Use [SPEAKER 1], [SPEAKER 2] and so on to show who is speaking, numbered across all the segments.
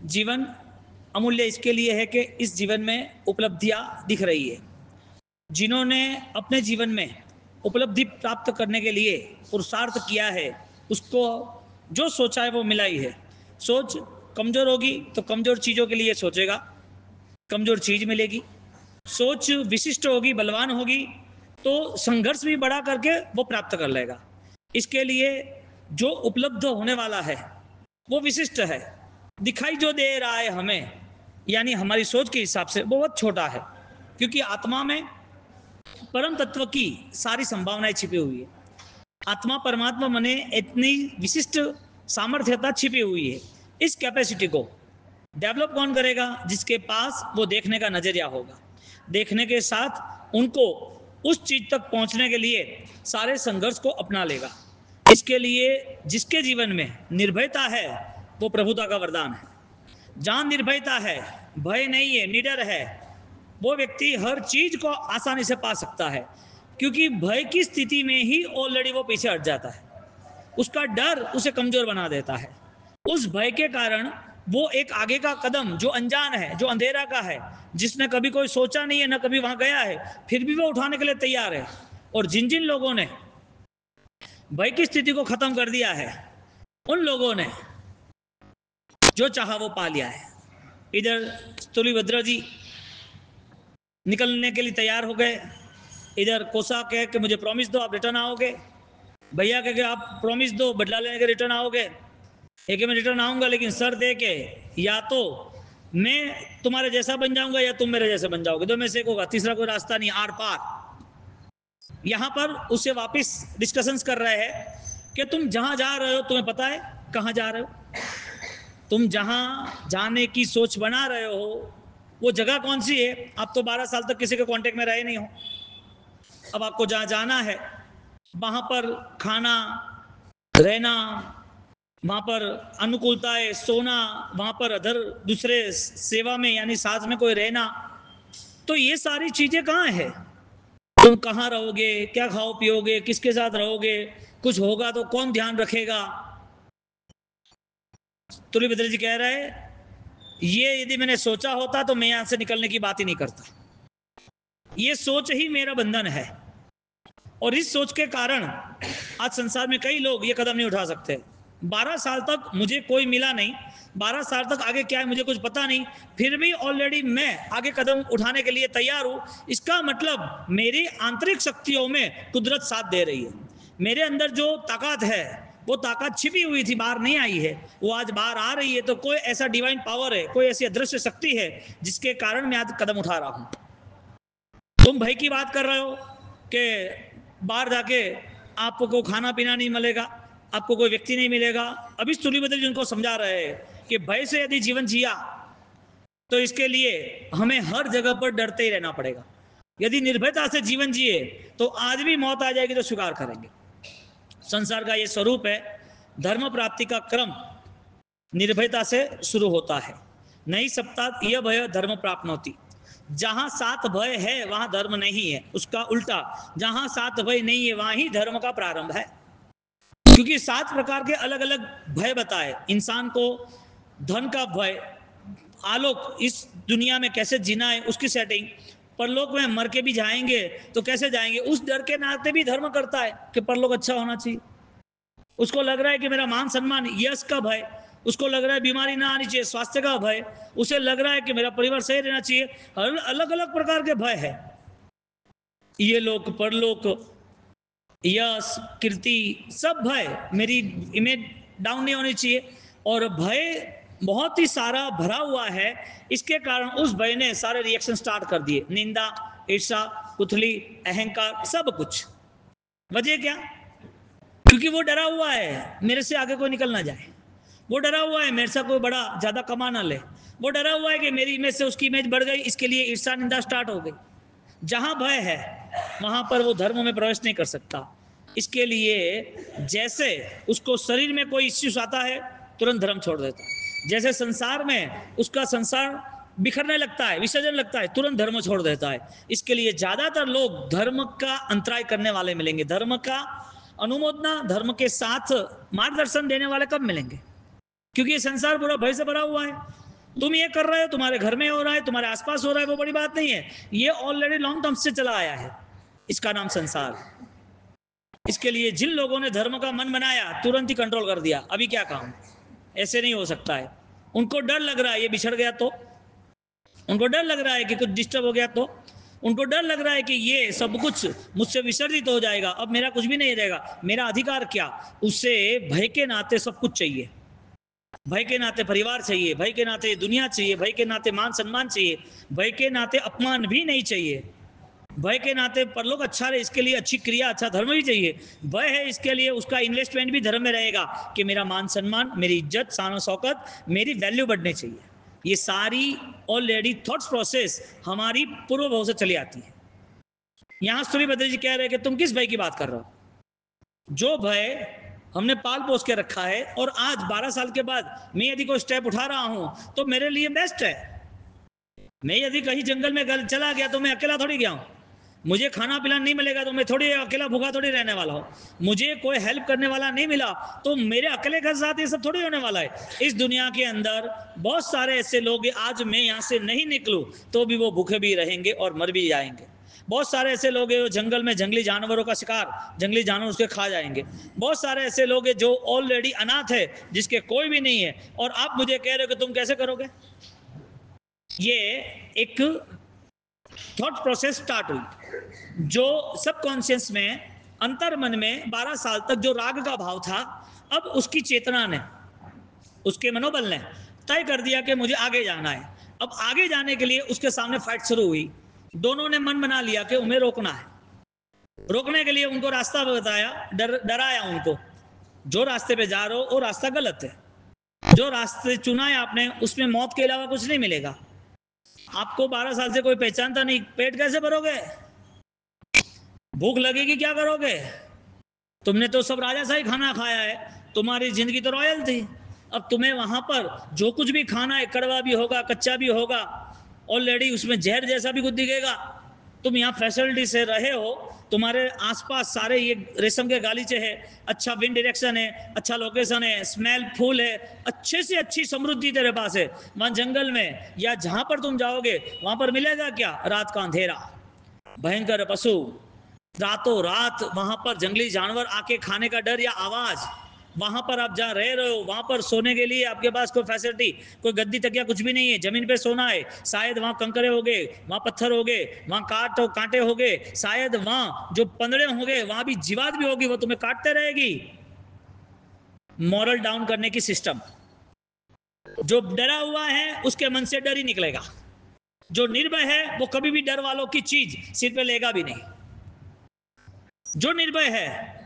[SPEAKER 1] जीवन अमूल्य इसके लिए है कि इस जीवन में उपलब्धियां दिख रही है। जिन्होंने अपने जीवन में उपलब्धि प्राप्त करने के लिए पुरुषार्थ किया है, उसको जो सोचा है वो मिला ही है। सोच कमज़ोर होगी तो कमज़ोर चीज़ों के लिए सोचेगा, कमज़ोर चीज़ मिलेगी। सोच विशिष्ट होगी, बलवान होगी, तो संघर्ष भी बढ़ा करके वो प्राप्त कर लेगा। इसके लिए जो उपलब्ध होने वाला है वो विशिष्ट है। दिखाई जो दे रहा है हमें, यानी हमारी सोच के हिसाब से, बहुत छोटा है, क्योंकि आत्मा में परम तत्व की सारी संभावनाएं छिपी हुई है। आत्मा परमात्मा मने इतनी विशिष्ट सामर्थ्यता छिपी हुई है। इस कैपेसिटी को डेवलप कौन करेगा? जिसके पास वो देखने का नजरिया होगा। देखने के साथ उनको उस चीज तक पहुंचने के लिए सारे संघर्ष को अपना लेगा। इसके लिए जिसके जीवन में निर्भयता है वो प्रभुता का वरदान है। जहां निर्भयता है, भय नहीं है, निडर है, वो व्यक्ति हर चीज को आसानी से पा सकता है, क्योंकि भय की स्थिति में ही ऑलरेडी वो पीछे हट जाता है। उसका डर उसे कमजोर बना देता है। उस भय के कारण वो एक आगे का कदम जो अनजान है, जो अंधेरा का है, जिसने कभी कोई सोचा नहीं है, ना कभी वहां गया है, फिर भी वो उठाने के लिए तैयार है। और जिन जिन लोगों ने भय की स्थिति को खत्म कर दिया है, उन लोगों ने जो चाहा वो पा लिया है। इधर तुलिभद्र जी निकलने के लिए तैयार हो गए, इधर कोसा कह के मुझे प्रॉमिस दो आप रिटर्न आओगे, भैया कह के आप प्रॉमिस दो बदला लेने के रिटर्न आओगे। एक मैं रिटर्न आऊंगा, लेकिन सर दे के या तो मैं तुम्हारे जैसा बन जाऊंगा या तुम मेरे जैसे बन जाओगे, दो में से एक होगा, तीसरा कोई रास्ता नहीं, आर पार। यहां पर उससे वापस डिस्कशंस कर रहे हैं कि तुम जहां जा रहे हो तुम्हें पता है कहां जा रहे हो? तुम जहां जाने की सोच बना रहे हो वो जगह कौन सी है? आप तो 12 साल तक किसी के कांटेक्ट में रहे नहीं हो। अब आपको जहां जाना है वहां पर खाना, रहना, वहां पर अनुकूलता है, सोना, वहां पर अदर दूसरे सेवा में यानी साथ में कोई रहना, तो ये सारी चीजें कहाँ है? तुम कहाँ रहोगे, क्या खाओ पियोगे, किसके साथ रहोगे, कुछ होगा तो कौन ध्यान रखेगा? तुलिभद्र जी कह रहे हैं ये यदि मैंने सोचा होता तो मैं यहां से निकलने की बात ही नहीं करता। ये सोच ही मेरा बंधन है, और इस सोच के कारण आज संसार में कई लोग ये कदम नहीं उठा सकते। 12 साल तक मुझे कोई मिला नहीं, 12 साल तक आगे क्या है मुझे कुछ पता नहीं, फिर भी ऑलरेडी मैं आगे कदम उठाने के लिए तैयार हूं। इसका मतलब मेरी आंतरिक शक्तियों में कुदरत साथ दे रही है। मेरे अंदर जो ताकत है वो ताकत छिपी हुई थी, बाहर नहीं आई है, वो आज बाहर आ रही है। तो कोई ऐसा डिवाइन पावर है, कोई ऐसी अदृश्य शक्ति है जिसके कारण मैं आज कदम उठा रहा हूं। तुम भय की बात कर रहे हो कि बाहर जाके आपको खाना पीना नहीं मिलेगा, आपको कोई व्यक्ति नहीं मिलेगा। अभी तुलिभद्र जी उनको समझा रहे हैं कि भय से यदि जीवन जिया तो इसके लिए हमें हर जगह पर डरते ही रहना पड़ेगा। यदि निर्भयता से जीवन जिए तो आज भी मौत आ जाएगी तो स्वीकार करेंगे। संसार का ये स्वरूप है। धर्म प्राप्ति का क्रम निर्भयता से शुरू होता है। नहीं सप्ताह यह भय धर्म प्राप्त होती। जहां सात भय है वहां धर्म नहीं है, उसका उल्टा, जहां सात भय नहीं है वहां ही धर्म का प्रारंभ है। क्योंकि 7 प्रकार के अलग अलग भय बताए इंसान को। धन का भय, आलोक, इस दुनिया में कैसे जीना है उसकी सेटिंग, परलोक में मर के भी जाएंगे तो कैसे जाएंगे उस डर के नाते भी धर्म करता है कि परलोक अच्छा होना चाहिए। उसको लग रहा है कि मेरा मान सम्मान, यश का भय, उसको लग रहा है बीमारी ना आनी चाहिए, स्वास्थ्य का भय, उसे लग रहा है कि मेरा परिवार सही रहना चाहिए। अलग अलग प्रकार के भय है। ये लोक, परलोक, यश, कीर्ति, सब भय, मेरी इमेज डाउन नहीं होनी चाहिए। और भय बहुत ही सारा भरा हुआ है। इसके कारण उस भय ने सारे रिएक्शन स्टार्ट कर दिए, निंदा, ईर्षा, उथली, अहंकार, सब कुछ। वजह क्या? क्योंकि वो डरा हुआ है मेरे से आगे कोई निकल ना जाए, वो डरा हुआ है मेरे से कोई बड़ा ज्यादा कमा ना ले, वो डरा हुआ है कि मेरी इमेज से उसकी इमेज बढ़ गई, इसके लिए ईर्षा निंदा स्टार्ट हो गई। जहां भय है वहां पर वो धर्म में प्रवेश नहीं कर सकता। इसके लिए जैसे उसको शरीर में कोई इश्यूज आता है तुरंत धर्म छोड़ देता है, जैसे संसार में उसका संसार बिखरने लगता है, विसर्जन लगता है, तुरंत धर्म छोड़ देता है। इसके लिए ज्यादातर लोग धर्म का अंतराय करने वाले मिलेंगे, धर्म का अनुमोदना, धर्म के साथ मार्गदर्शन देने वाले कब मिलेंगे? क्योंकि ये संसार पूरा भय से भरा हुआ है। तुम ये कर रहे हो, तुम्हारे घर में हो रहा है, तुम्हारे आसपास हो रहा है, वो बड़ी बात नहीं है। ये ऑलरेडी लॉन्ग टर्म से चला आया है, इसका नाम संसार। इसके लिए जिन लोगों ने धर्म का मन बनाया तुरंत ही कंट्रोल कर दिया। अभी क्या काम, ऐसे नहीं हो सकता है। उनको डर लग रहा है ये बिछड़ गया तो, उनको डर लग रहा है कि कुछ डिस्टर्ब हो गया तो, उनको डर लग रहा है कि ये सब कुछ मुझसे विसर्जित हो जाएगा, अब मेरा कुछ भी नहीं रहेगा, मेरा अधिकार क्या। उसे भय के नाते सब कुछ चाहिए, भय के नाते परिवार चाहिए, भय के नाते दुनिया चाहिए, भय के नाते मान सम्मान चाहिए, भय के नाते अपमान भी नहीं चाहिए, भय के नाते परलोक अच्छा रहे इसके लिए अच्छी क्रिया, अच्छा धर्म भी चाहिए। भय है इसके लिए उसका इन्वेस्टमेंट भी धर्म में रहेगा कि मेरा मान सम्मान, मेरी इज्जत, शान शौकत, मेरी वैल्यू बढ़नी चाहिए। ये सारी ऑलरेडी थॉट्स प्रोसेस हमारी पूर्व भाव से चली आती है। यहां सूर्यभद्र जी कह रहे हैं कि तुम किस भय की बात कर रहे हो? जो भय हमने पाल पोस के रखा है, और आज 12 साल के बाद मैं यदि कोई स्टेप उठा रहा हूं तो मेरे लिए बेस्ट है। मैं यदि कहीं जंगल में चला गया तो मैं अकेला थोड़ी गया हूं। मुझे खाना पीना नहीं मिलेगा तो मैं थोड़ी अकेला भूखा थोड़ी रहने वाला हूँ। मुझे कोई हेल्प करने वाला नहीं मिला तो मेरे अकेले के साथ ये सब थोड़ी होने वाला है। इस दुनिया के अंदर बहुत सारे ऐसे लोग, आज मैं यहाँ से नहीं निकलूँ तो भी वो भूखे भी रहेंगे और मर भी जाएंगे। बहुत सारे ऐसे लोग हैं जो जंगल में जंगली जानवरों का शिकार, जंगली जानवर उसके खा जाएंगे। बहुत सारे ऐसे लोग हैं जो ऑलरेडी अनाथ है, जिसके कोई भी नहीं है, और आप मुझे कह रहे हो कि तुम कैसे करोगे। ये एक थॉट प्रोसेस स्टार्ट हुई जो सबकॉन्शियस में, अंतर मन में 12 साल तक जो राग का भाव था, अब उसकी चेतना ने, उसके मनोबल ने तय कर दिया कि मुझे आगे जाना है। अब आगे जाने के लिए उसके सामने फाइट शुरू हुई। दोनों ने मन बना लिया कि उन्हें रोकना है। रोकने के लिए उनको रास्ता बताया, डराया उनको, जो रास्ते पे जा रहे हो वो रास्ता गलत है, जो रास्ते चुना है आपने उसमें मौत के अलावा कुछ नहीं मिलेगा। आपको 12 साल से कोई पहचानता नहीं, पेट कैसे भरोगे, भूख लगेगी क्या करोगे। तुमने तो सब राजा सा ही खाना खाया है, तुम्हारी जिंदगी तो रॉयल थी। अब तुम्हें वहां पर जो कुछ भी खाना है, कड़वा भी होगा, कच्चा भी होगा, ऑलरेडी उसमें जहर जैसा भी कुछ दिखेगा। तुम यहाँ फैसिलिटी से रहे हो, तुम्हारे आसपास सारे ये रेशम के गालीचे है, अच्छा विंड डायरेक्शन है, अच्छा लोकेशन है, स्मेल फूल है, अच्छे से अच्छी समृद्धि तेरे पास है। वहां जंगल में या जहां पर तुम जाओगे वहां पर मिलेगा क्या? रात का अंधेरा, भयंकर पशु, रातों रात वहां पर जंगली जानवर आके खाने का डर या आवाज। वहां पर आप जहाँ रह रहे हो वहां पर सोने के लिए आपके पास कोई फैसिलिटी, कोई गद्दी तकिया कुछ भी नहीं है, जमीन पे सोना है। शायद वहां कंकरे हो गए, वहां पत्थर हो गए, वहां कांटे हो गए, शायद वहां जो पंदड़े हो गए, वहां भी जीवात भी होगी, वो तुम्हें काटते रहेगी। मॉरल डाउन करने की सिस्टम। जो डरा हुआ है उसके मन से डर ही निकलेगा, जो निर्भय है वो कभी भी डर वालों की चीज सिर पे लेगा भी नहीं। जो निर्भय है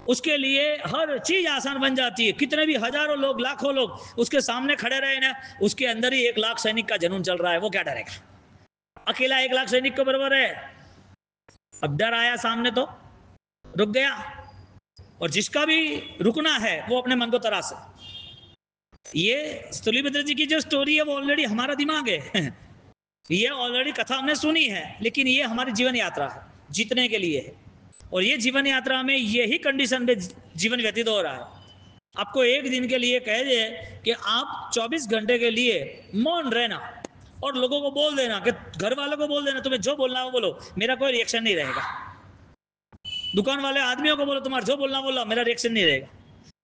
[SPEAKER 1] उसके लिए हर चीज आसान बन जाती है। कितने भी हजारों लोग, लाखों लोग उसके सामने खड़े रहे ना, उसके अंदर ही 1 लाख सैनिक का जुनून चल रहा है, वो क्या डरेगा? अकेला 1 लाख सैनिक के बराबर है। अब डर आया सामने तो रुक गया, और जिसका भी रुकना है वो अपने मन को तरासे। ये स्थूलीभद्र जी की जो स्टोरी है वो ऑलरेडी हमारा दिमाग है ये ऑलरेडी कथा हमने सुनी है, लेकिन ये हमारी जीवन यात्रा है, जीतने के लिए है। और ये जीवन यात्रा में यही कंडीशन पे जीवन व्यतीत हो रहा है। आपको एक दिन के लिए कह दे कि आप 24 घंटे के लिए मौन रहना और लोगों को बोल देना, कि घर वालों को बोल देना तुम्हें जो बोलना हो बोलो, मेरा कोई रिएक्शन नहीं रहेगा। दुकान वाले आदमियों को बोलो तुम्हारा जो बोलना बोलो, मेरा रिएक्शन नहीं रहेगा।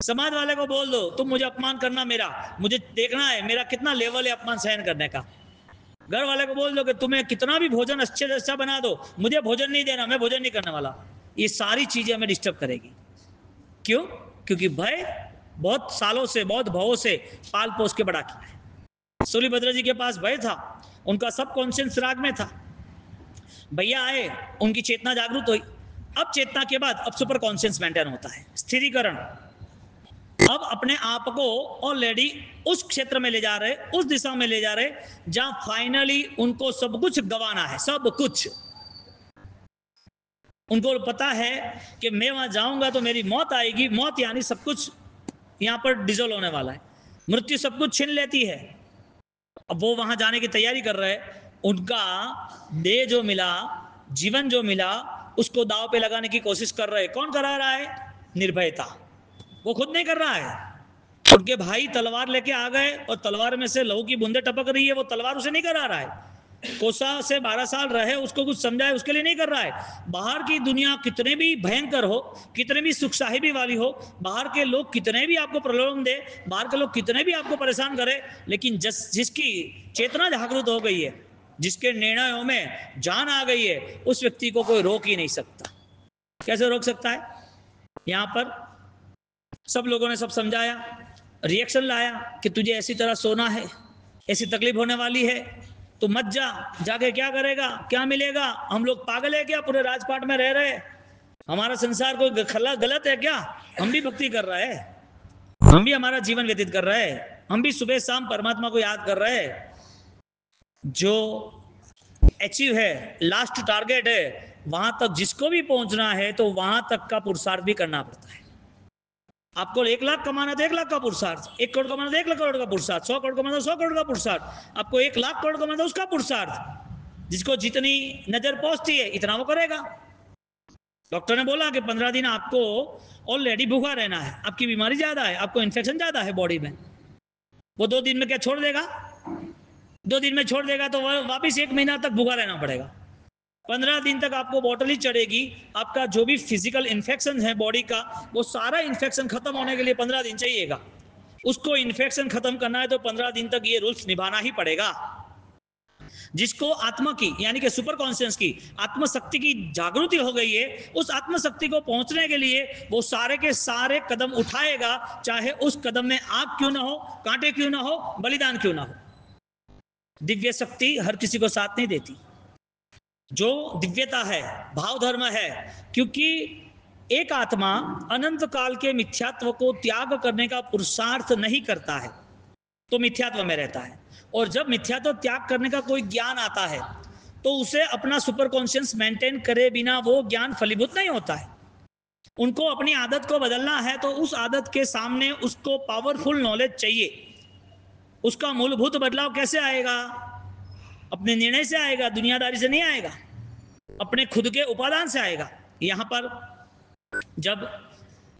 [SPEAKER 1] समाज वाले को बोल दो तुम मुझे अपमान करना, मेरा मुझे देखना है मेरा कितना लेवल है अपमान सहन करने का। घर वाले को बोल दो कि तुम्हें कितना भी भोजन अच्छे से अच्छा बना दो, मुझे भोजन नहीं देना, मैं भोजन नहीं करने वाला। ये सारी चीजें हमें डिस्टर्ब करेगी। क्यों? क्योंकि भय बहुत सालों से, बहुत भावों से पाल पोस के बड़ा किया है। सूर्यभद्र जी के पास भय था, उनका सब कॉन्शियस राग में था। भैया आए, उनकी चेतना जागरूक हुई। अब चेतना के बाद अब सुपर कॉन्शियस मेंटेन होता है, स्थिरीकरण। अब अपने आप को ऑलरेडी उस क्षेत्र में ले जा रहे, उस दिशा में ले जा रहे जहां फाइनली उनको सब कुछ गंवाना है, सब कुछ। उनको पता है कि मैं वहां जाऊंगा तो मेरी मौत आएगी, मौत यानी सब कुछ यहां पर डिजोल्व होने वाला है, मृत्यु सब कुछ छीन लेती है। अब वो वहां जाने की तैयारी कर रहे हैं। उनका देह जो मिला, जीवन जो मिला, उसको दांव पे लगाने की कोशिश कर रहे हैं। कौन करा रहा है? निर्भयता। वो खुद नहीं कर रहा है, उनके भाई तलवार लेके आ गए और तलवार में से लहू की बूंदे टपक रही है, वो तलवार उसे नहीं करा रहा है। कोसा से 12 साल रहे, उसको कुछ समझाए, उसके लिए नहीं कर रहा है। बाहर की दुनिया कितने भी भयंकर हो, कितने भी सुख साहिबी वाली हो, बाहर के लोग कितने भी आपको प्रलोभन दे, बाहर के लोग कितने भी आपको परेशान करे, लेकिन जिसकी चेतना जागृत हो गई है, जिसके निर्णयों में जान आ गई है, उस व्यक्ति को कोई रोक ही नहीं सकता। कैसे रोक सकता है? यहां पर सब लोगों ने सब समझाया, रिएक्शन लाया कि तुझे ऐसी तरह सोना है, ऐसी तकलीफ होने वाली है, तो मत जा, जाके क्या करेगा, क्या मिलेगा? हम लोग पागल है क्या? पूरे राजपाट में रह रहे, हमारा संसार कोई गलत है क्या? हम भी भक्ति कर रहे हैं, हम भी हमारा जीवन व्यतीत कर रहे हैं, हम भी सुबह शाम परमात्मा को याद कर रहे हैं। जो अचीव है, लास्ट टारगेट है, वहां तक जिसको भी पहुंचना है तो वहां तक का पुरुषार्थ भी करना पड़ता है। आपको 1 लाख कमाना तो 1 लाख का पुरुषार्थ, 1 करोड़ कमाना तो 1 करोड़ का पुरुषार्थ, 100 करोड़ कमाना तो 100 करोड़ का पुरुषार्थ, आपको 1 लाख करोड़ कमाना तो उसका पुरुषार्थ। जिसको जितनी नजर पहुंचती है इतना वो करेगा। डॉक्टर ने बोला कि 15 दिन आपको ऑलरेडी भूखा रहना है, आपकी बीमारी ज्यादा है, आपको इन्फेक्शन ज्यादा है बॉडी में। वो 2 दिन में क्या छोड़ देगा? 2 दिन में छोड़ देगा तो वापिस 1 महीना तक भूखा रहना पड़ेगा। 15 दिन तक आपको बॉटल ही चढ़ेगी। आपका जो भी फिजिकल इन्फेक्शन है बॉडी का, वो सारा इन्फेक्शन खत्म होने के लिए 15 दिन चाहिएगा। उसको इन्फेक्शन खत्म करना है तो 15 दिन तक ये रूल्स निभाना ही पड़ेगा। जिसको आत्मा की यानी कि सुपर कॉन्शियस की आत्मशक्ति की जागृति हो गई है, उस आत्मशक्ति को पहुंचने के लिए वो सारे के सारे कदम उठाएगा, चाहे उस कदम में आग क्यों ना हो, कांटे क्यों ना हो, बलिदान क्यों ना हो। दिव्य शक्ति हर किसी को साथ नहीं देती। जो दिव्यता है, भाव धर्म है, क्योंकि एक आत्मा अनंत काल के मिथ्यात्व को त्याग करने का पुरुषार्थ नहीं करता है तो मिथ्यात्व में रहता है। और जब मिथ्यात्व त्याग करने का कोई ज्ञान आता है तो उसे अपना सुपर कॉन्शियस मेंटेन करे बिना वो ज्ञान फलीभूत नहीं होता है। उनको अपनी आदत को बदलना है तो उस आदत के सामने उसको पावरफुल नॉलेज चाहिए। उसका मूलभूत बदलाव कैसे आएगा? अपने निर्णय से आएगा, दुनियादारी से नहीं आएगा, अपने खुद के उपादान से आएगा। यहां पर जब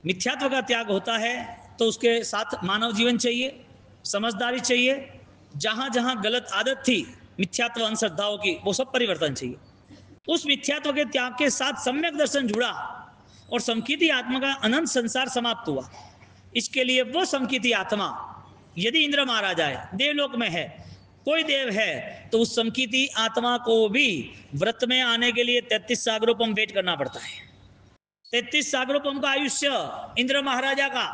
[SPEAKER 1] मिथ्यात्व का त्याग होता है तो उसके साथ मानव जीवन चाहिए, समझदारी चाहिए, जहां जहां गलत आदत थी मिथ्यात्व अंधश्रद्धाओं की, वो सब परिवर्तन चाहिए। उस मिथ्यात्व के त्याग के साथ सम्यक दर्शन जुड़ा और समकीर्ति आत्मा का अनंत संसार समाप्त हुआ। इसके लिए वो समकीर्ति आत्मा यदि इंद्र महाराज आए, देवलोक में है, कोई देव है, तो उस समकीर्ति आत्मा को भी व्रत में आने के लिए 33 सागरोपम वेट करना पड़ता है। 33 सागरोपम का आयुष्य इंद्र महाराजा का,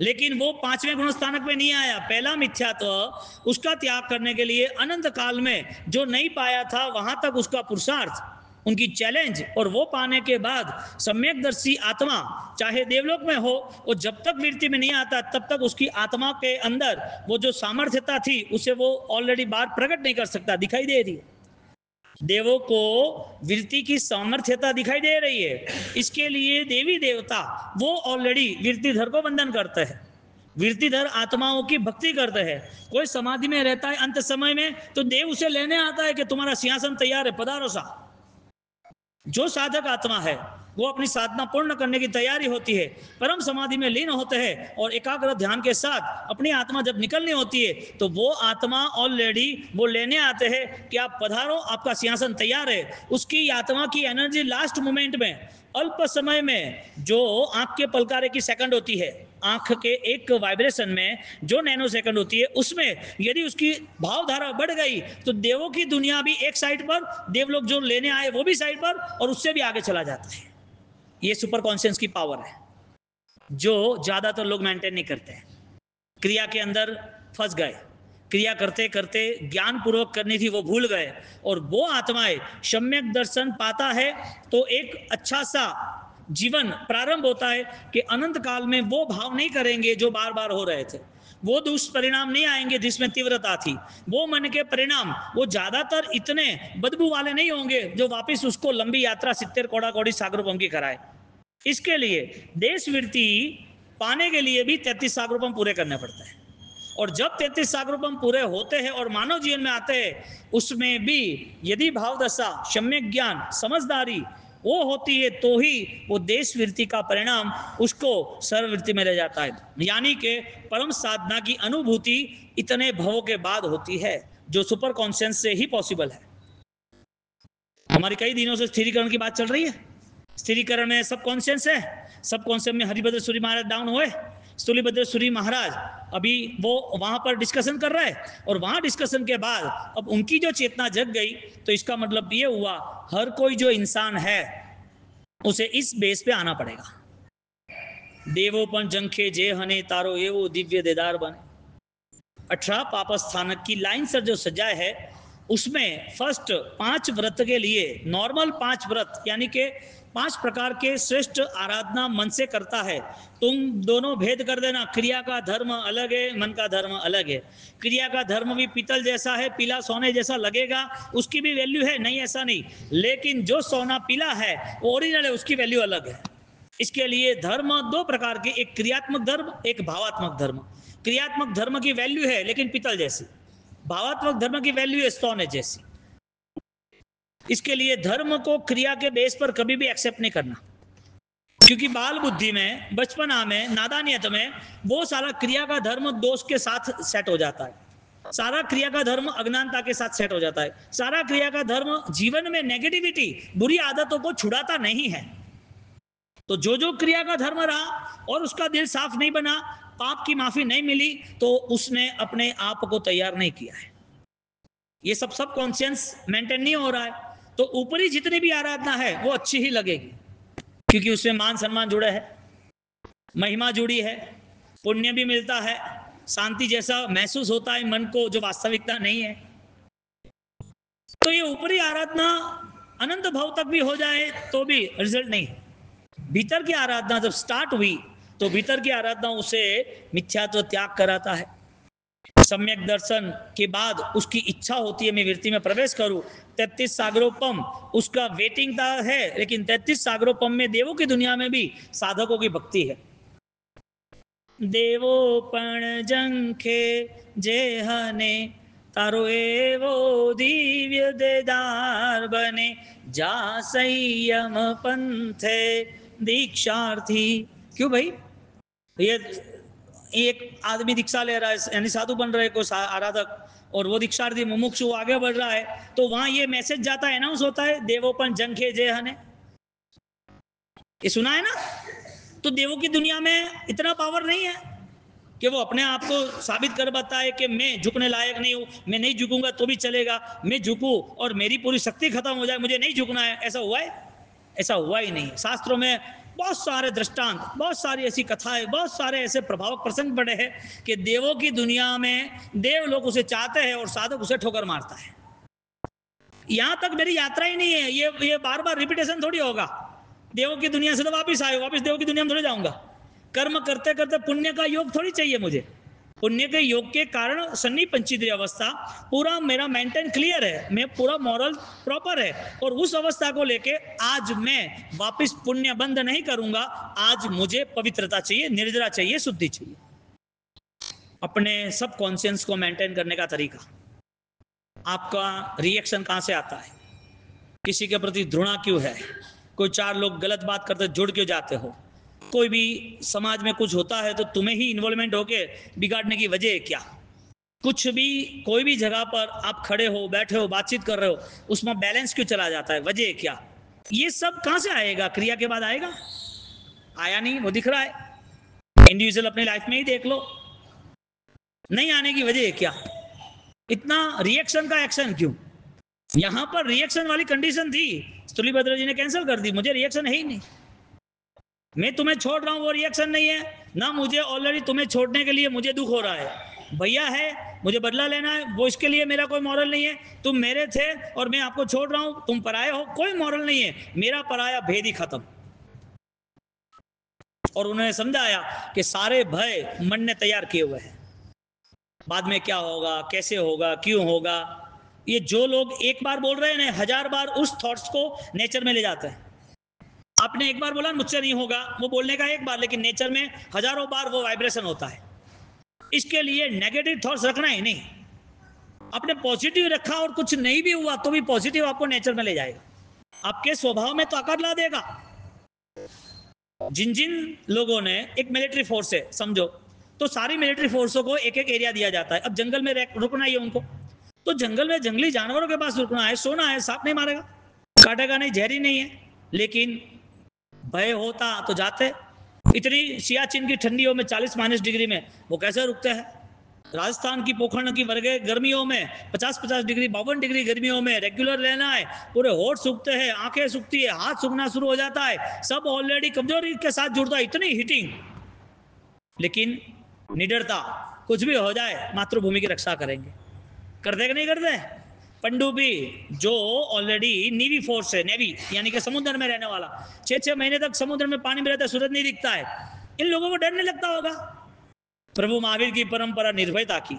[SPEAKER 1] लेकिन वो 5वें गुण स्थानक में नहीं आया। पहला मिथ्यात्व उसका त्याग करने के लिए अनंत काल में जो नहीं पाया था वहां तक उसका पुरुषार्थ, उनकी चैलेंज, और वो पाने के बाद सम्यकदर्शी आत्मा चाहे देवलोक में हो, वो जब तक वृत्ति में नहीं आता तब तक उसकी आत्मा के अंदर वो जो सामर्थ्यता थी उसे वो ऑलरेडी बाहर प्रकट नहीं कर सकता, दिखाई दे रही है। देवों को वृत्ति की सामर्थ्यता दिखाई दे रही है, इसके लिए देवी देवता वो ऑलरेडी वृत्तिधर को बंधन करते हैं, वृत्तिधर आत्माओं की भक्ति करते हैं। कोई समाधि में रहता है अंत समय में तो देव उसे लेने आता है कि तुम्हारा सिंहासन तैयार है, पधारो सा। जो साधक आत्मा है वो अपनी साधना पूर्ण करने की तैयारी होती है, परम समाधि में लीन होते हैं और एकाग्र ध्यान के साथ अपनी आत्मा जब निकलनी होती है तो वो आत्मा ऑलरेडी वो लेने आते हैं कि आप पधारो, आपका सिंहासन तैयार है। उसकी आत्मा की एनर्जी लास्ट मोमेंट में, अल्प समय में, जो आंख के पलकारे की सेकंड होती है, आंख के एक वाइब्रेशन में जो नैनो सेकंड होती है, उसमें यदि उसकी भावधारा बढ़ गई तो देवों की दुनिया भी एक साइड पर, देवलोक जो लेने आए वो भी साइड पर, और उससे भी आगे चला जाता है। ये सुपर कॉन्शियस की पावर है जो ज्यादातर लोग मेंटेन नहीं करते हैं। क्रिया के अंदर फंस गए, क्रिया करते करते ज्ञान पूर्वक करनी थी वो भूल गए, और वो आत्माएं सम्यक दर्शन पाता है तो एक अच्छा सा जीवन प्रारंभ होता है कि अनंत काल में वो भाव नहीं करेंगे जो बार बार हो रहे थे, वो दुष्परिणाम नहीं आएंगे जिसमें तीव्रता थी, वो मन के परिणाम वो ज्यादातर इतने बदबू वाले नहीं होंगे जो वापिस उसको लंबी यात्रा 70 कोड़ा कोड़ी सागरोपम की कराए। इसके लिए देश वृत्ति पाने के लिए भी 33 सागरोपम पूरे करने पड़ते हैं, और जब 33 सागरोपम पूरे होते हैं और मानव जीवन में आते हैं, उसमें भी यदि भाव दशा, सम्यक ज्ञान, समझदारी वो होती है तो ही वो देश वृत्ति का परिणाम उसको सर्ववृत्ति में ले जाता है। यानी कि परम साधना की अनुभूति इतने भवों के बाद होती है, जो सुपर कॉन्शियस से ही पॉसिबल है। हमारी कई दिनों से स्थिरीकरण की बात चल रही है। स्थिरीकरण में सब कॉन्शियस है, सब कॉन्शियस में हरिभद्र सूरी महाराज डाउन हुए, स्थूलीभद्र सूरी महाराज अभी वो वहां पर डिस्कशन कर रहे हैं, और वहां डिस्कशन के बाद अब उनकी जो चेतना जग गई, तो इसका मतलब ये हुआ हर कोई जो इंसान है उसे इस बेस पे आना पड़ेगा। देवोपन जंखे जे हने तारो एवो दिव्य देदार बने। 18 पापस्थानक की लाइन सर जो सजाए है, उसमें फर्स्ट 5 व्रत के लिए नॉर्मल 5 व्रत यानी कि 5 प्रकार के श्रेष्ठ आराधना मन से करता है। तुम दोनों भेद कर देना, क्रिया का धर्म अलग है, मन का धर्म अलग है। क्रिया का धर्म भी पीतल जैसा है, पीला सोने जैसा लगेगा, उसकी भी वैल्यू है, नहीं ऐसा नहीं, लेकिन जो सोना पीला है वो ओरिजिनल है, उसकी वैल्यू अलग है। इसके लिए धर्म 2 प्रकार के, एक क्रियात्मक धर्म, एक भावात्मक धर्म। क्रियात्मक धर्म की वैल्यू है लेकिन पीतल जैसी, भावात्मक धर्म की वैल्यू है सोने जैसी। इसके लिए धर्म को क्रिया के बेस पर कभी भी एक्सेप्ट नहीं करना, क्योंकि बाल बुद्धि में, बचपना में, नादानियत में वो सारा क्रिया का धर्म दोष के साथ सेट हो जाता है, सारा क्रिया का धर्म अज्ञानता के साथ सेट हो जाता है, सारा क्रिया का धर्म जीवन में नेगेटिविटी, बुरी आदतों को छुड़ाता नहीं है। तो जो जो क्रिया का धर्म रहा और उसका दिल साफ नहीं बना, पाप की माफी नहीं मिली, तो उसने अपने आप को तैयार नहीं किया है। ये सब कॉन्शियस मेंटेन नहीं हो रहा है, तो ऊपरी जितनी भी आराधना है वो अच्छी ही लगेगी, क्योंकि उसमें मान सम्मान जुड़ा है, महिमा जुड़ी है, पुण्य भी मिलता है, शांति जैसा महसूस होता है मन को, जो वास्तविकता नहीं है। तो ये ऊपरी आराधना अनंत भाव तक भी हो जाए तो भी रिजल्ट नहीं है। भीतर की आराधना जब स्टार्ट हुई तो भीतर की आराधना उसे मिथ्यात्व त्याग कराता है। सम्यक दर्शन के बाद उसकी इच्छा होती है मैं वृत्ति में प्रवेश करूं। 33 सागरोपम उसका वेटिंग था है, लेकिन 33 सागरोपम में देवों की दुनिया में भी साधकों की भक्ति है। देवोपण जंखे जेहने तारो एवो दिव्य देदार बने, जा संयम पंथे दीक्षार्थी। क्यों भाई, ये एक आदमी दीक्षा ले रहा है, यानी साधु बन रहे कोई आराधक, और वो दीक्षार्थी मुमुक्षु आगे बढ़ रहा है, तो वहां ये मैसेज जाता है, अनाउंस होता है, देवोपन जंखे जय हने। ये सुना है ना? तो देवों की दुनिया में इतना पावर नहीं है कि वो अपने आप को साबित कर बताए कि मैं झुकने लायक नहीं हूं, मैं नहीं झुकूंगा तो भी चलेगा, मैं झुकूं और मेरी पूरी शक्ति खत्म हो जाए, मुझे नहीं झुकना है। ऐसा हुआ है? ऐसा हुआ ही नहीं। शास्त्रों में बहुत सारे दृष्टांत, बहुत सारी ऐसी कथाएं, बहुत सारे ऐसे प्रभावक प्रसंग पड़े हैं कि देवों की दुनिया में देव लोग उसे चाहते हैं और साधक उसे ठोकर मारता है। यहां तक मेरी यात्रा ही नहीं है, ये बार बार रिपीटेशन थोड़ी होगा। देवों की दुनिया से तो वापिस आए, वापिस देवों की दुनिया में थोड़ी जाऊंगा। कर्म करते करते पुण्य का योग थोड़ी चाहिए मुझे। पुण्य के योग के कारण सन्नी पंचीद्रिय अवस्था पूरा मेरा मेंटेन क्लियर है, मैं पूरा मॉरल प्रॉपर है, और उस अवस्था को लेके आज मैं वापस पुण्य बंद नहीं करूंगा। आज मुझे पवित्रता चाहिए, निर्जरा चाहिए, शुद्धि चाहिए। अपने सब कॉन्शियंस को मेंटेन करने का तरीका, आपका रिएक्शन कहां से आता है, किसी के प्रति घृणा क्यों है, कोई 4 लोग गलत बात करते जुड़ क्यों जाते हो, कोई भी समाज में कुछ होता है तो तुम्हें ही इन्वॉल्वमेंट होके बिगाड़ने की वजह है क्या, कुछ भी कोई भी जगह पर आप खड़े हो, बैठे हो, बातचीत कर रहे हो, उसमें बैलेंस क्यों चला जाता है, वजह है क्या? ये सब कहां से आएगा? क्रिया के बाद आएगा? आया नहीं, वो दिख रहा है। इंडिविजुअल अपनी लाइफ में ही देख लो, नहीं आने की वजह है क्या? इतना रिएक्शन का एक्शन क्यों? यहां पर रिएक्शन वाली कंडीशन थी, स्थूलीभद्र जी ने कैंसिल कर दी। मुझे रिएक्शन है ही नहीं, मैं तुम्हें छोड़ रहा हूं, वो रिएक्शन नहीं है ना। मुझे ऑलरेडी तुम्हें छोड़ने के लिए मुझे दुख हो रहा है, भैया है, मुझे बदला लेना है, वो इसके लिए मेरा कोई मॉरल नहीं है। तुम मेरे थे और मैं आपको छोड़ रहा हूं, तुम पराये हो, कोई मॉरल नहीं है, मेरा पराया भेद ही खत्म। और उन्होंने समझाया कि सारे भय मन ने तैयार किए हुए हैं, बाद में क्या होगा, कैसे होगा, क्यों होगा। ये जो लोग एक बार बोल रहे हैं ना, 1000 बार उस थॉट्स को नेचर में ले जाते हैं। आपने एक बार बोला मुझसे नहीं होगा, वो बोलने का एक बार, लेकिन नेचर में हजारों बार वो वाइब्रेशन होता है। इसके लिए नेगेटिव थॉट्स रखना ही नहीं, आपने पॉजिटिव रखा और कुछ नहीं भी हुआ तो भी पॉजिटिव आपको नेचर में ले जाएगा। आपके स्वभाव में ताकत ला देगा। जिन जिन लोगों ने, एक मिलिट्री फोर्स है समझो, तो सारी मिलिट्री फोर्सों को एक एक एरिया दिया जाता है। अब जंगल में रुकना ही है उनको, तो जंगल में जंगली जानवरों के पास रुकना है, सोना है, सांप नहीं मारेगा, काटेगा नहीं, जहरी नहीं है। लेकिन भय होता तो जाते। इतनी सियाचिन की ठंडियों में 40 डिग्री में वो कैसे रुकते हैं? राजस्थान की पोखरण की वर्गे गर्मियों में 50-50 डिग्री 52 डिग्री गर्मियों में रेगुलर लेना है, पूरे होठ सूखते हैं, आंखें सूखती है, हाथ सूखना शुरू हो जाता है, सब ऑलरेडी कमजोरी के साथ जुड़ता है, इतनी हीटिंग। लेकिन निडरता, कुछ भी हो जाए मातृभूमि की रक्षा करेंगे। करते कि नहीं करते? पनडुब्बी जो ऑलरेडी नेवी फोर्स है, नेवी यानी कि समुद्र में रहने वाला, 6-6 महीने तक समुद्र में पानी में रहता है, सूरज नहीं दिखता है, इन लोगों को डर नहीं लगता होगा। प्रभु महावीर की परंपरा निर्भयता की,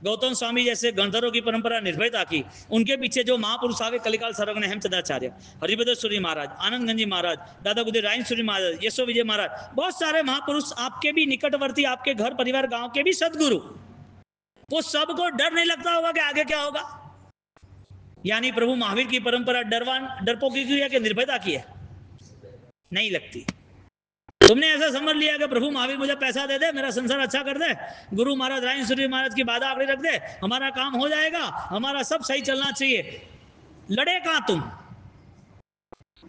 [SPEAKER 1] गौतम स्वामी जैसे गणधरों की परंपरा निर्भयता की, उनके पीछे जो महापुरुष आगे कलिकाल सर्वज्ञ हेमचंद्राचार्य, हरिभद्र सूरी महाराज, आनंद गंजी महाराज, दादा गुदे रायन सूरी महाराज, यशो विजय महाराज, बहुत सारे महापुरुष आपके भी निकटवर्ती, आपके घर परिवार गांव के भी सदगुरु, वो सबको डर नहीं लगता होगा कि आगे क्या होगा। यानी प्रभु महावीर की परंपरा डरपोकी की है कि निर्भयता की है? नहीं लगती। तुमने ऐसा समझ लिया कि प्रभु महावीर मुझे पैसा दे दे, मेरा संसार अच्छा कर दे, गुरु महाराज रायन सूरी महाराज की बाधा आखिरी रख दे, हमारा काम हो जाएगा, हमारा सब सही चलना चाहिए। लड़े कहां तुम?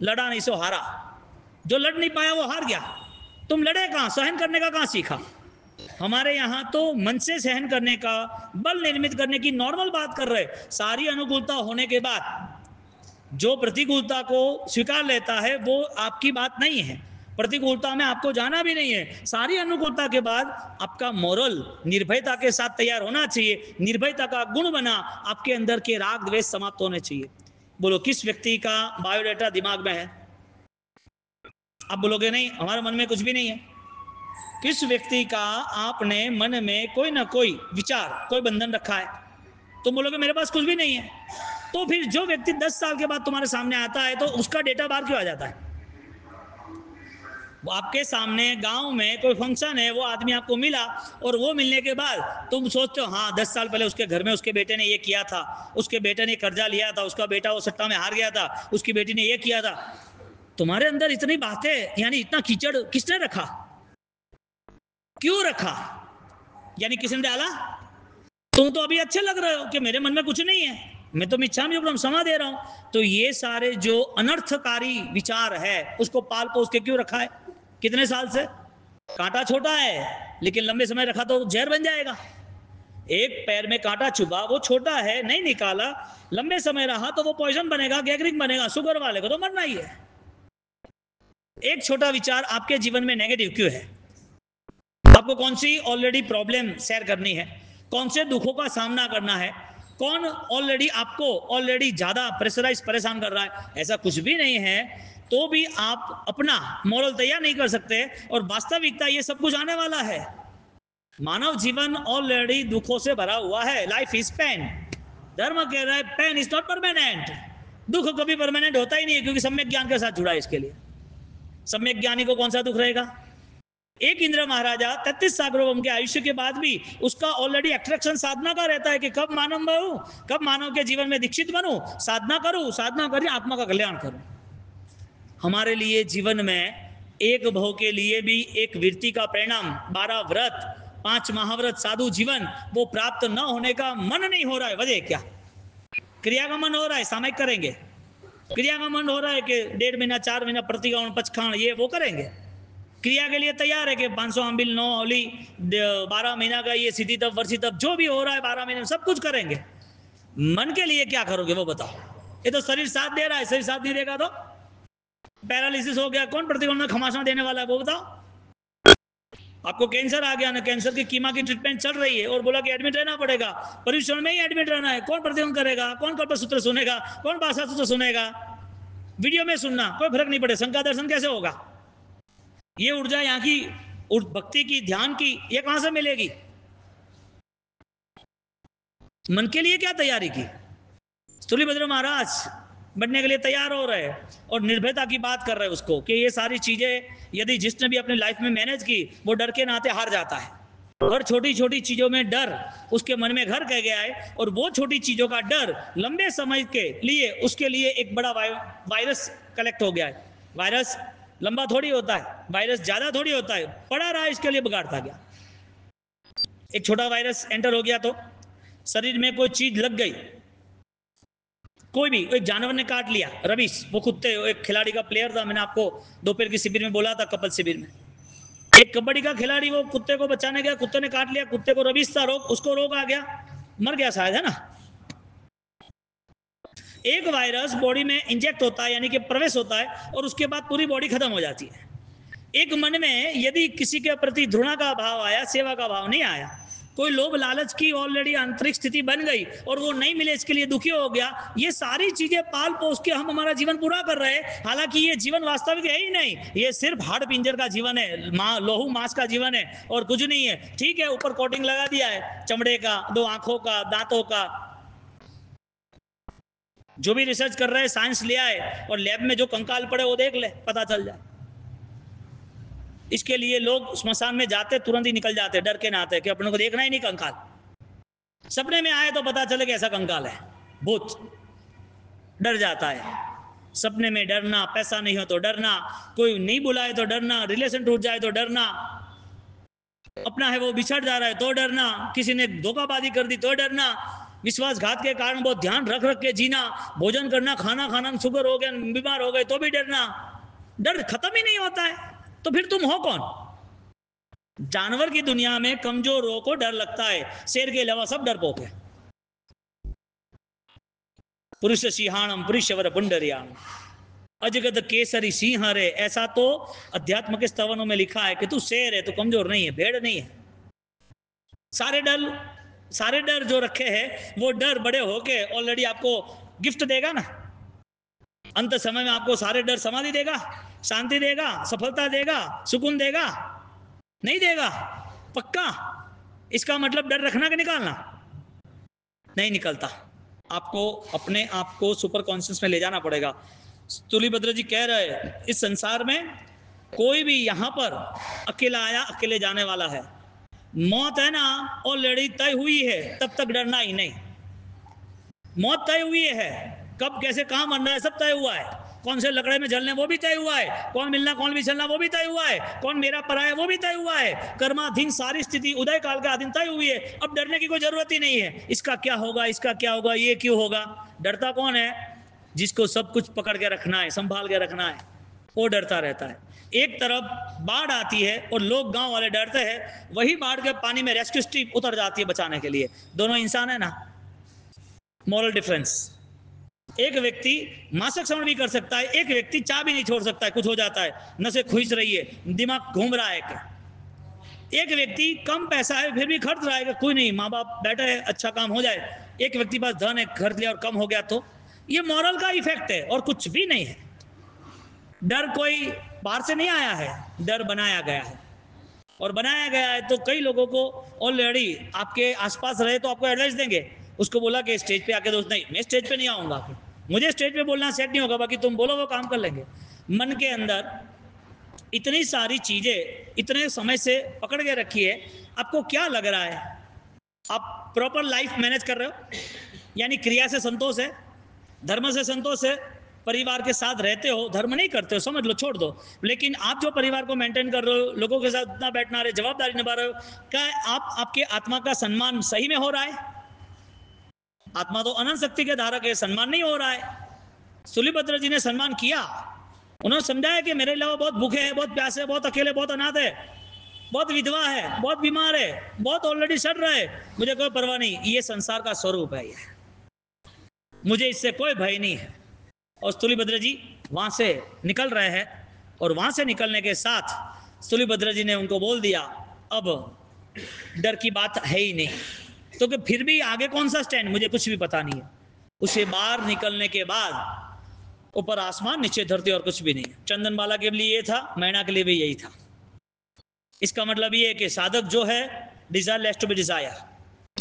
[SPEAKER 1] लड़ा नहीं सो हारा। जो लड़ नहीं पाया वो हार गया। तुम लड़े कहां? सहन करने का कहां सीखा? हमारे यहां तो मन से सहन करने का, बल निर्मित करने की नॉर्मल बात कर रहे। सारी अनुकूलता होने के बाद जो प्रतिकूलता को स्वीकार लेता है वो आपकी बात नहीं है। प्रतिकूलता में आपको जाना भी नहीं है। सारी अनुकूलता के बाद आपका मोरल निर्भयता के साथ तैयार होना चाहिए। निर्भयता का गुण बना, आपके अंदर के राग द्वेष समाप्त होने चाहिए। बोलो किस व्यक्ति का बायोडाटा दिमाग में है? आप बोलोगे नहीं, हमारे मन में कुछ भी नहीं है। किस व्यक्ति का आपने मन में कोई ना कोई विचार, कोई बंधन रखा है? तुम बोलोगे मेरे पास कुछ भी नहीं है। तो फिर जो व्यक्ति 10 साल के बाद तुम्हारे सामने आता है तो उसका डेटा बाहर क्यों आ जाता है? वो आपके सामने गांव में कोई फंक्शन है, वो आदमी आपको मिला और वो मिलने के बाद तुम सोचते हो हाँ 10 साल पहले उसके घर में उसके बेटे ने ये किया था, उसके बेटे ने कर्जा लिया था, उसका बेटा वो सट्टा में हार गया था, उसकी बेटी ने ये किया था। तुम्हारे अंदर इतनी बातें, यानी इतना कीचड़ किसने रखा? क्यों रखा? यानी किसने डाला? तुम तो अभी अच्छे लग रहे हो कि मेरे मन में कुछ नहीं है, मैं तो मिच्छामि उपरम समा दे रहा हूं। तो ये सारे जो अनर्थकारी विचार है उसको पाल पोस के क्यों रखा है? कितने साल से? कांटा छोटा है लेकिन लंबे समय रखा तो जहर बन जाएगा। एक पैर में कांटा चुभा, वो छोटा है, नहीं निकाला, लंबे समय रहा तो वो पॉइजन बनेगा, गैंग्रीन बनेगा। शुगर वाले को तो मरना ही है। एक छोटा विचार आपके जीवन में नेगेटिव क्यों है? आपको कौन सी ऑलरेडी प्रॉब्लम शेयर करनी है, कौन से दुखों का सामना करना है, कौन ऑलरेडी आपको ऑलरेडी ज्यादा प्रेशराइज परेशान कर रहा है? ऐसा कुछ भी नहीं है तो भी आप अपना मॉरल तैयार नहीं कर सकते। और वास्तविकता ये सब कुछ आने वाला है। मानव जीवन ऑलरेडी दुखों से भरा हुआ है। Life is pain. धर्म कह रहा है पेन इज नॉट परमानेंट। दुख कभी परमानेंट होता ही नहीं है, क्योंकि सम्यक ज्ञान के साथ जुड़ा है। इसके लिए सम्यक ज्ञानी को कौन सा दुख रहेगा? एक इंद्र महाराजा 33 सागरों के आयुष्य के बाद भी उसका ऑलरेडी अट्रैक्शन साधना का रहता है कि कब मानव बनूं, कब मानव के जीवन में दीक्षित बनूं, साधना करूं, साधना करिए आत्मा का कल्याण करूं। हमारे लिए जीवन में एक भव के लिए भी एक वृत्ति का परिणाम 12 व्रत 5 महाव्रत साधु जीवन वो प्राप्त न होने का मन नहीं हो रहा है। वजह क्या? क्रिया का मन हो रहा है, सामयिक करेंगे। क्रिया का मन हो रहा है कि 1.5 महीना 4 महीना प्रतिगाउन पचखाण ये वो करेंगे। क्रिया के लिए तैयार है कि 500 अम्बिल 9 होली 12 महीना का ये सिद्धि तप वर्षी तप जो भी हो रहा है 12 महीने में सब कुछ करेंगे। मन के लिए क्या करोगे वो बताओ? ये तो शरीर साथ दे रहा है, शरीर साथ नहीं देगा तो पैरालिसिस हो गया, कौन प्रतिकोण में घमासान देने वाला है वो बताओ? आपको कैंसर आ गया ना, कैंसर की कीमा की ट्रीटमेंट चल रही है और बोला कि एडमिट रहना पड़ेगा, परीक्षण में ही एडमिट रहना है, कौन प्रतिकोण करेगा? कौन कल्पसूत्र सुनेगा? कौन भाषा सूत्र सुनेगा? वीडियो में सुनना कोई फर्क नहीं पड़े। शंका दर्शन कैसे होगा? ये ऊर्जा यहाँ की भक्ति की, ध्यान की, ये कहां से मिलेगी? मन के लिए क्या तैयारी की? स्थूलीभद्र महाराज बनने के लिए तैयार हो रहे हैं और निर्भयता की बात कर रहे हैं उसको कि ये सारी चीजें यदि जिसने भी अपनी लाइफ में मैनेज की वो डर के नाते हार जाता है। हर छोटी छोटी चीजों में डर उसके मन में घर कह गया है, और वो छोटी चीजों का डर लंबे समय के लिए उसके लिए एक बड़ा वायरस कलेक्ट हो गया है। वायरस लंबा थोड़ी होता है, वायरस ज्यादा थोड़ी होता है, पड़ा रहा इसके लिए बिगाड़ता गया। एक छोटा वायरस एंटर हो गया तो शरीर में कोई चीज लग गई, कोई भी एक जानवर ने काट लिया, रविश वो कुत्ते, एक खिलाड़ी का प्लेयर था, मैंने आपको दोपहर की शिविर में बोला था, कपल शिविर में, एक कबड्डी का खिलाड़ी वो कुत्ते को बचाने गया, कुत्ते ने काट लिया, कुत्ते को रविश था, रोग, उसको रोग आ गया, मर गया शायद, है ना। एक वायरस बॉडी में इंजेक्ट होता है, यानी कि प्रवेश होता है, और उसके बाद पूरी बॉडी खत्म हो जाती है। एक मन में यदि किसी के प्रति घृणा का भाव आया, सेवा का भाव नहीं आया, कोई लोभ लालच की ऑलरेडी आंतरिक स्थिति बन गई और वो नहीं मिले इसके लिए दुखी हो गया, ये सारी चीजें पाल पोस के हम हमारा जीवन पूरा कर रहे हैं। हालांकि ये जीवन वास्तविक है ही नहीं, ये सिर्फ हाड़ पिंजर का जीवन है, लोहू मांस का जीवन है और कुछ नहीं है। ठीक है, ऊपर कोटिंग लगा दिया है चमड़े का, दो आंखों का, दांतों का, जो भी रिसर्च कर रहे हैं साइंस ले आए और लैब में जो कंकाल पड़े वो देख ले, पता चल जाए। इसके लिए लोग स्मशान में जाते तुरंत ही निकल जाते, डर के नाते कि अपने को देखना ही नहीं कंकाल। सपने में आए तो पता चले कि ऐसा कंकाल है, भूत, डर जाता है। सपने में डरना, पैसा नहीं हो तो डरना, कोई नहीं बुलाए तो डरना, रिलेशन टूट जाए तो डरना, अपना है वो बिछड़ जा रहा है तो डरना, किसी ने धोखाबाजी कर दी तो डरना, विश्वासघात के कारण बहुत ध्यान रख रख के जीना, भोजन करना, खाना खाना में शुगर हो गया, बीमार हो गए तो भी डरना, डर खत्म ही नहीं होता है। तो फिर तुम हो कौन? जानवर की दुनिया में कमजोरों को डर लगता है, शेर के अलावा सब डरपोक है। पुरुष सिंहाणम पुरुषवर पुंडरियाणम अजगद केसरी सिंह रे, ऐसा तो अध्यात्म के स्तवनों में लिखा है कि तू शेर है, तू कमजोर नहीं है, भेड़ नहीं है। सारे डर जो रखे हैं वो डर बड़े होके ऑलरेडी आपको गिफ्ट देगा ना। अंत समय में आपको सारे डर समाधि देगा, शांति देगा, सफलता देगा, सुकून देगा? नहीं देगा, पक्का। इसका मतलब डर रखना कि निकालना? नहीं निकलता। आपको अपने आप को सुपर कॉन्शियस में ले जाना पड़ेगा। तुलिभद्र जी कह रहे हैं इस संसार में कोई भी यहां पर अकेला आया अकेले जाने वाला है। मौत है ना ऑलरेडी तय हुई है, तब तक डरना ही नहीं। मौत तय हुई है, कब कैसे कहां मरना है सब तय हुआ है, कौन से लकड़े में जलने वो भी तय हुआ है, कौन मिलना कौन भी चलना वो भी तय हुआ है, कौन मेरा पराया वो भी तय हुआ है, कर्माधीन सारी स्थिति उदय काल का अधीन तय हुई है। अब डरने की कोई जरूरत ही नहीं है। इसका क्या होगा, इसका क्या होगा, ये क्यों होगा? डरता कौन है? जिसको सब कुछ पकड़ के रखना है, संभाल के रखना है, वो डरता रहता है। एक तरफ बाढ़ आती है और लोग गांव वाले डरते हैं, वही बाढ़ के पानी में रेस्क्यू टीम उतर जाती है बचाने के लिए। दोनों इंसान है ना, मॉरल डिफरेंस। एक व्यक्ति मासिक श्रवण भी कर सकता है, एक व्यक्ति चाय भी नहीं छोड़ सकता है, कुछ हो जाता है, नशे खुश रही है, दिमाग घूम रहा है। एक व्यक्ति कम पैसा है फिर भी खर्च रहा है, कोई नहीं, माँ बाप बैठे है, अच्छा काम हो जाए। एक व्यक्ति पास धन है, खर्च लिया और कम हो गया, तो ये मॉरल का इफेक्ट है और कुछ भी नहीं है। डर कोई बाहर से नहीं आया है, डर बनाया गया है। और बनाया गया है तो कई लोगों को ऑलरेडी आपके आसपास रहे तो आपको एडवाइस देंगे। उसको बोला कि स्टेज पे आके दोस्त, नहीं मैं स्टेज पे नहीं आऊंगा, मुझे स्टेज पे बोलना सेट नहीं होगा, बाकी तुम बोलो वो काम कर लेंगे। मन के अंदर इतनी सारी चीजें इतने समय से पकड़ के रखी है, आपको क्या लग रहा है आप प्रॉपर लाइफ मैनेज कर रहे हो? यानी क्रिया से संतोष है, धर्म से संतोष है, परिवार के साथ रहते हो, धर्म नहीं करते हो, समझ लो, छोड़ दो, लेकिन आप जो परिवार को मेंटेन कर रहे हो, लोगों के साथ उतना बैठना रहे, जवाबदारी निभा रहे हो, क्या आप आपके आत्मा का सम्मान सही में हो रहा है? आत्मा तो अनंत शक्ति के धारक है, सम्मान नहीं हो रहा है। तुलिभद्र जी ने सम्मान किया, उन्होंने समझाया कि मेरे अलावा बहुत भूखे हैं, बहुत प्यासे है, बहुत अकेले, बहुत अनाथ है, बहुत विधवा है, बहुत बीमार है, बहुत ऑलरेडी सड़ रहा है, मुझे कोई परवाह नहीं, ये संसार का स्वरूप है, ये मुझे इससे कोई भय नहीं है। और तुलिभद्र जी वहां से निकल रहे हैं, और वहां से निकलने के साथ तुलिभद्र जी ने उनको बोल दिया अब डर की बात है ही नहीं, तो कि फिर भी आगे कौन सा स्टैंड मुझे कुछ भी पता नहीं है। उसे बाहर निकलने के बाद ऊपर आसमान नीचे धरती और कुछ भी नहीं। चंदनबाला के लिए ये था, मैना के लिए भी यही था। इसका मतलब ये है कि साधक जो है desireless to be desire,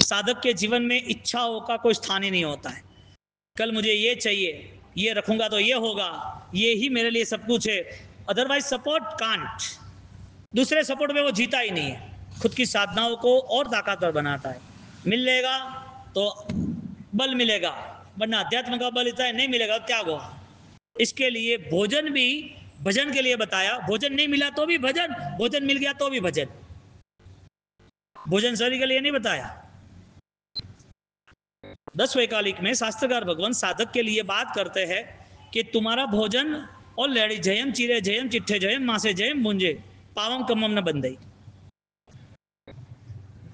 [SPEAKER 1] साधक के जीवन में इच्छाओं का कोई स्थान ही नहीं होता है। कल मुझे ये चाहिए, ये रखूंगा तो ये होगा, ये ही मेरे लिए सब कुछ है, अदरवाइज सपोर्ट कांट। दूसरे सपोर्ट में वो जीता ही नहीं है। खुद की साधनाओं को और ताकतवर बनाता है। मिलेगा तो बल मिलेगा, वरना अध्यात्म का बल इतना है, नहीं मिलेगा तो त्याग होगा। इसके लिए भोजन भी भजन के लिए बताया। भोजन नहीं मिला तो भी भजन, भोजन मिल गया तो भी भजन। भोजन शरीर के लिए नहीं बताया। 10 वैकालिक में शास्त्रकार भगवान साधक के लिए बात करते हैं कि तुम्हारा भोजन ऑलरेडी जयम चिरे जयम चिट्ठे जयम मासे जयम मुंजे पावम कमम न बंदई।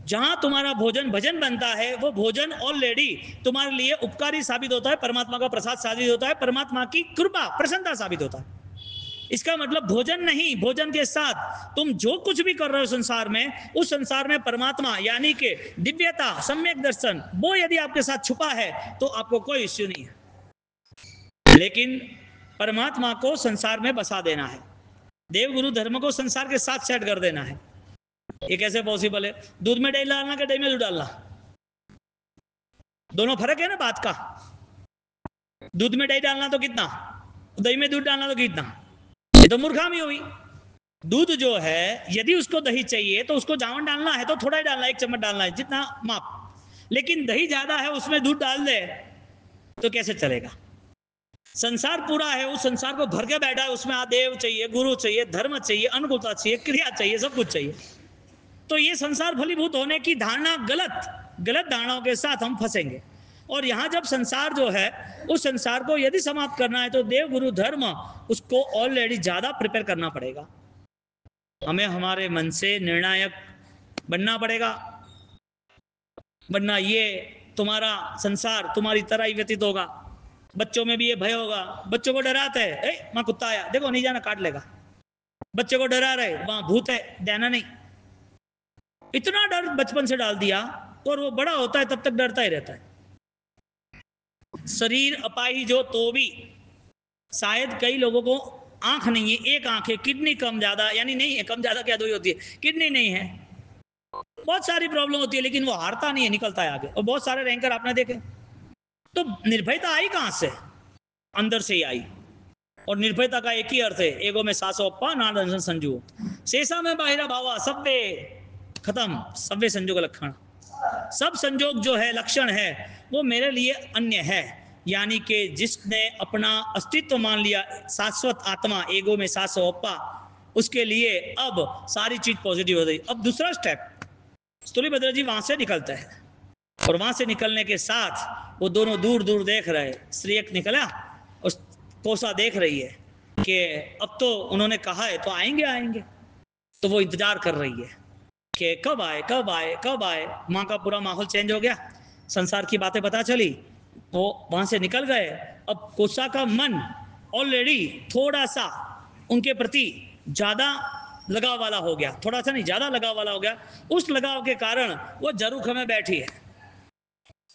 [SPEAKER 1] जहां तुम्हारा भोजन भजन बनता है, वो भोजन ऑलरेडी तुम्हारे लिए उपकारी साबित होता है, परमात्मा का प्रसाद साबित होता है, परमात्मा की कृपा प्रसन्नता साबित होता है। इसका मतलब भोजन नहीं, भोजन के साथ तुम जो कुछ भी कर रहे हो संसार में, उस संसार में परमात्मा यानी कि दिव्यता, सम्यक दर्शन, वो यदि आपके साथ छुपा है तो आपको कोई इश्यू नहीं है। लेकिन परमात्मा को संसार में बसा देना है, देव गुरु धर्म को संसार के साथ सेट कर देना है। ये कैसे पॉसिबल है? दूध में दही डालना कि दही में दूध डालना, दोनों फर्क है ना बात का। दूध में दही डालना तो कितना, दही में दूध डालना तो कितना, ये तो मूर्खामी हुई। दूध जो है यदि उसको दही चाहिए तो उसको जावन डालना है तो थोड़ा ही डालना है, 1 चम्मच डालना है, जितना माप। लेकिन दही ज्यादा है उसमें दूध डाल दे तो कैसे चलेगा? संसार पूरा है, उस संसार को भर के बैठा है, उसमें देव चाहिए, गुरु चाहिए, धर्म चाहिए, अनुकूलता चाहिए, क्रिया चाहिए, सब कुछ चाहिए। तो ये संसार फलीभूत होने की धारणा गलत धारणाओं के साथ हम फंसेंगे। और यहां जब संसार जो है, उस संसार को यदि समाप्त करना है तो देव गुरु धर्म उसको ऑलरेडी ज्यादा प्रिपेयर करना पड़ेगा। हमें हमारे मन से निर्णायक बनना पड़ेगा, वरना ये तुम्हारा संसार तुम्हारी तरह ही व्यतीत होगा। बच्चों में भी ये भय होगा, बच्चों को डराते हैं, वहां कुत्ता आया, देखो नहीं जाना, काट लेगा। बच्चे को डरा रहे, वहां भूत है, देना नहीं। इतना डर बचपन से डाल दिया और वो बड़ा होता है तब तक डरता ही रहता है। शरीर अपाही जो तो भी, शायद कई लोगों को आंख नहीं है, एक आंख है, किडनी कम ज्यादा, यानी नहीं है, कम ज्यादा क्या दो ही होती है, किडनी नहीं है, बहुत सारी प्रॉब्लम होती है, लेकिन वो हारता नहीं है, निकलता है आगे। और बहुत सारे रैंकर आपने देखे। तो निर्भयता आई कहां से? अंदर से ही आई। और निर्भयता का एक ही अर्थ है, एगो में सासोप्पा नादंसन संजू शेषा में बाहिरा भावा सब्वे खत्म, सब्वे संजोग लक्षण। सब संजोग जो है, लक्षण है, वो मेरे लिए अन्य है। यानी कि जिसने अपना अस्तित्व मान लिया शाश्वत आत्मा, एगो में सासोप्पा, उसके लिए अब सारी चीज पॉजिटिव हो गई। अब दूसरा स्टेप, स्थूलिभद्र जी वहां से निकलते हैं और वहां से निकलने के साथ वो दोनों दूर दूर देख रहे। श्रीयक निकला और कोसा देख रही है कि अब तो उन्होंने कहा है तो आएंगे। तो वो इंतजार कर रही है कि कब आए कब आए कब आए। माँ का पूरा माहौल चेंज हो गया, संसार की बातें पता चली, वो वहां से निकल गए। अब कोसा का मन ऑलरेडी थोड़ा सा उनके प्रति ज्यादा लगाव वाला हो गया, थोड़ा सा नहीं ज्यादा लगाव वाला हो गया। उस लगाव के कारण वो जरूख में बैठी है,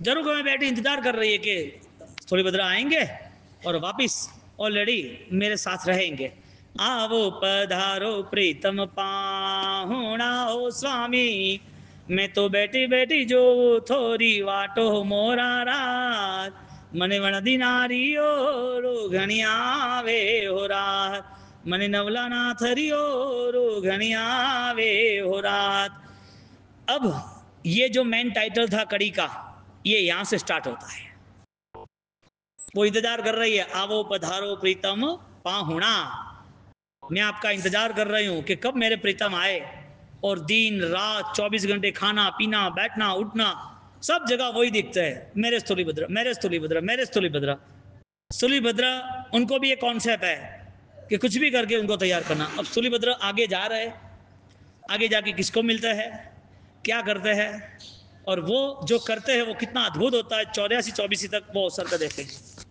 [SPEAKER 1] जरूख में बैठी इंतजार कर रही है कि स्थूलिभद्र आएंगे और वापिस ऑलरेडी मेरे साथ रहेंगे। आवो पधारो प्रीतम पाहुणा हो स्वामी, मैं तो बैठी बैठी जो थोड़ी वाटो मोरा रात, मने वणदी नारियो रोघणिया वे हो रात, मने नवला नाथरियो रोघणिया वे हो रात। अब ये जो मेन टाइटल था कड़ी का, ये यहां से स्टार्ट होता है। वो इंतजार कर रही है, आवो पधारो प्रीतम पाहुणा, मैं आपका इंतजार कर रही हूं कि कब मेरे प्रीतम आए। और दिन रात 24 घंटे खाना पीना बैठना उठना सब जगह वही दिखता है, मेरे स्थूलिभद्र मेरे स्थूलिभद्र मेरे स्थूलिभद्र। स्थूलिभद्र उनको भी एक कॉन्सेप्ट है कि कुछ भी करके उनको तैयार करना। अब स्थूलिभद्र आगे जा रहे, आगे जाके किसको मिलते हैं, क्या करते हैं, और वो जो करते हैं वो कितना अद्भुत होता है। 84-24 तक वो अवसर का देखेंगे।